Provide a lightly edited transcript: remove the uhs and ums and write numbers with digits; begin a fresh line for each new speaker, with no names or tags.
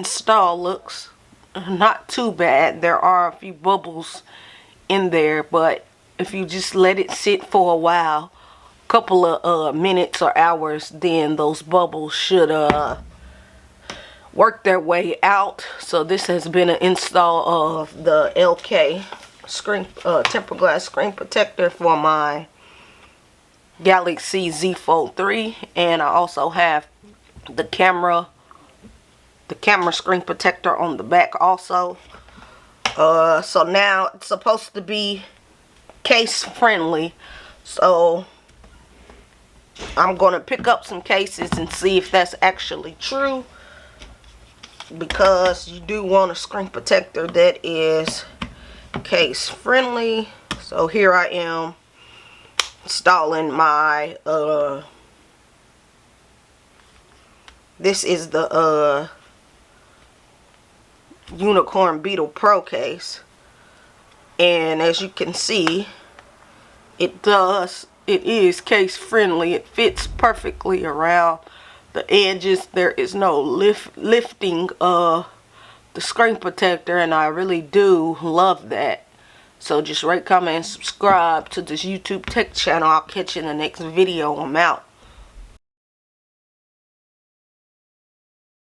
install looks not too bad. There are a few bubbles in there, but if you just let it sit for a while, a couple of minutes or hours, then those bubbles should work their way out. So this has been an install of the LK screen tempered glass screen protector for my Galaxy ZFold3, and I also have the camera screen protector on the back also. So now it's supposed to be case friendly, so I'm gonna pick up some cases and see if that's actually true, because you do want a screen protector that is case friendly. So here I am installing my this is the Unicorn Beetle Pro case, and as you can see, it is case friendly. It fits perfectly around the edges. There is no lifting the screen protector, and I really do love that. So just rate, comment, and subscribe to this YouTube tech channel. I'll catch you in the next video. I'm out.